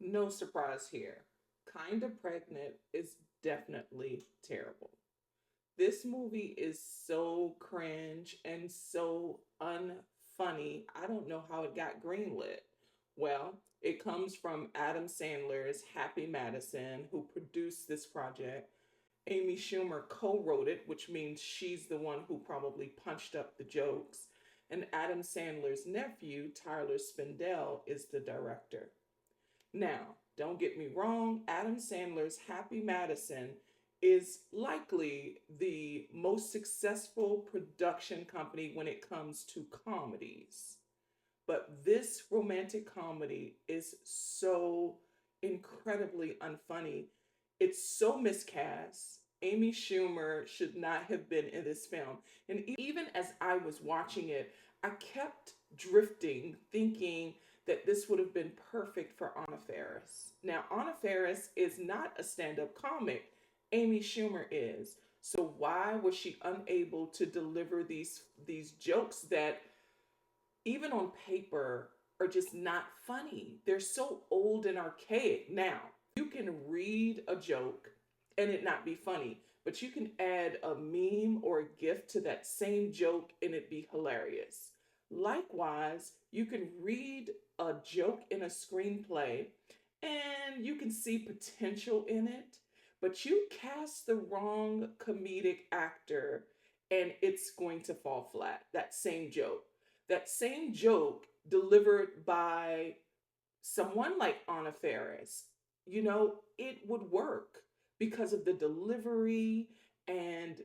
No surprise here. Kinda Pregnant is definitely terrible. This movie is so cringe and so unfunny. I don't know how it got greenlit. Well, it comes from Adam Sandler's Happy Madison, who produced this project. Amy Schumer co wrote it, which means she's the one who probably punched up the jokes. And Adam Sandler's nephew, Tyler Spindell, is the director. Now, don't get me wrong, Adam Sandler's Happy Madison is likely the most successful production company when it comes to comedies. But this romantic comedy is so incredibly unfunny. It's so miscast. Amy Schumer should not have been in this film. And even as I was watching it, I kept drifting, thinking that this would have been perfect for Anna Faris. Now, Anna Faris is not a stand up comic, Amy Schumer is. So, why was she unable to deliver these jokes that even on paper are just not funny? They're so old and archaic. Now, you can read a joke and it not be funny, but you can add a meme or a gif to that same joke and it be hilarious. Likewise, you can read a joke in a screenplay and you can see potential in it, but you cast the wrong comedic actor and it's going to fall flat. That same joke delivered by someone like Anna Faris, it would work because of the delivery and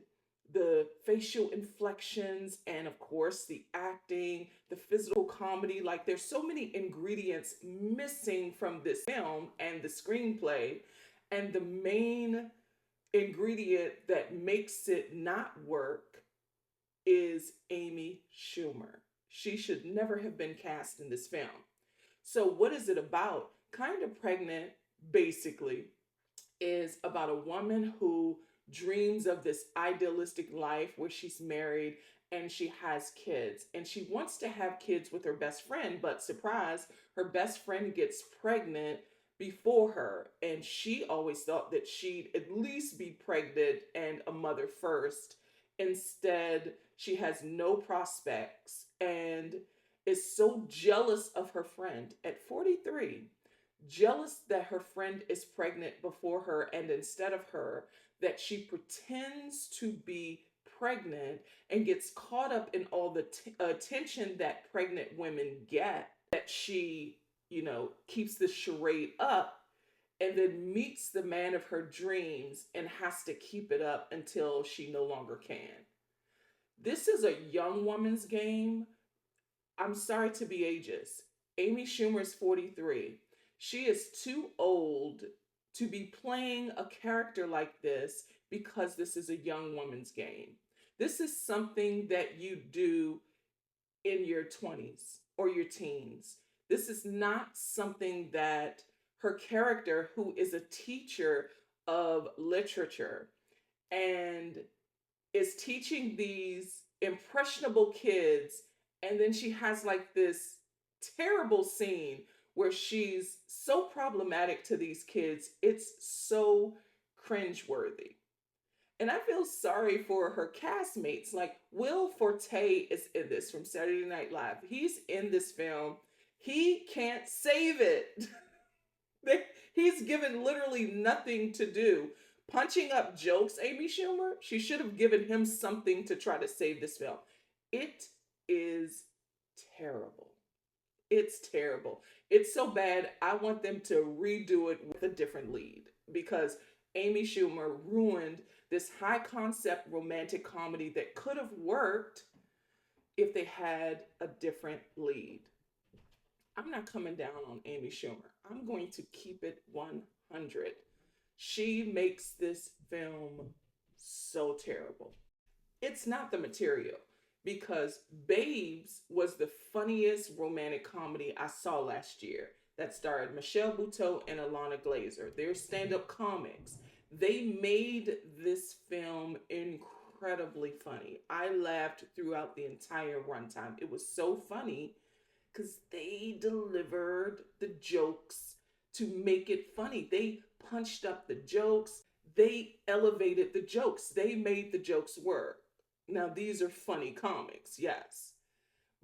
the facial inflections and of course the acting, the physical comedy. Like there's so many ingredients missing from this film and the screenplay, and the main ingredient that makes it not work is Amy Schumer. She should never have been cast in this film. So, what is it about? Kind of Pregnant, basically, is about a woman who dreams of this idealistic life where she's married and she has kids. And she wants to have kids with her best friend, but surprise, her best friend gets pregnant before her. And she always thought that she'd at least be pregnant and a mother first. Instead, she has no prospects and is so jealous of her friend at 43, jealous that her friend is pregnant before her and instead of her, that she pretends to be pregnant and gets caught up in all the attention that pregnant women get, that she, keeps the charade up and then meets the man of her dreams and has to keep it up until she no longer can. This is a young woman's game. I'm sorry to be ageist. Amy Schumer is 43. She is too old to be playing a character like this because this is a young woman's game. This is something that you do in your 20s or your teens. This is not something that her character, who is a teacher of literature and is teaching these impressionable kids, and then she has like this terrible scene where she's so problematic to these kids. It's so cringeworthy. And I feel sorry for her castmates. Like Will Forte is in this from Saturday Night Live. He's in this film. He can't save it. He's given literally nothing to do. Punching up jokes, Amy Schumer, she should have given him something to try to save this film. It is terrible. It's terrible. It's so bad, I want them to redo it with a different lead because Amy Schumer ruined this high concept romantic comedy that could have worked if they had a different lead. I'm not coming down on Amy Schumer. I'm going to keep it 100. She makes this film so terrible. It's not the material because Babes was the funniest romantic comedy I saw last year that starred Michelle Buteau and Alana Glazer. They're stand up comics. They made this film incredibly funny. I laughed throughout the entire runtime. It was so funny because they delivered the jokes to make it funny. They punched up the jokes, they elevated the jokes, they made the jokes work. Now, these are funny comics, yes,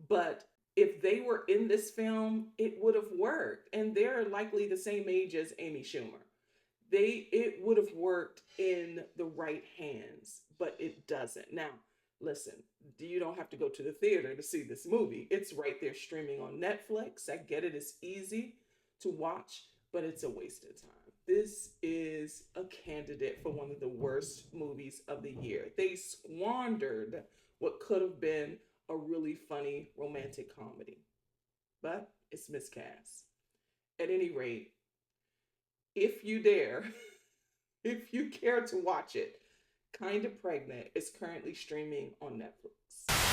but if they were in this film, it would have worked. And they're likely the same age as Amy Schumer. It would have worked in the right hands, but it doesn't. Now, listen, you don't have to go to the theater to see this movie. It's right there streaming on Netflix. I get it, it's easy to watch, but it's a waste of time. This is a candidate for one of the worst movies of the year. They squandered what could have been a really funny romantic comedy, but it's miscast. At any rate, if you dare, if you care to watch it, Kinda Pregnant is currently streaming on Netflix.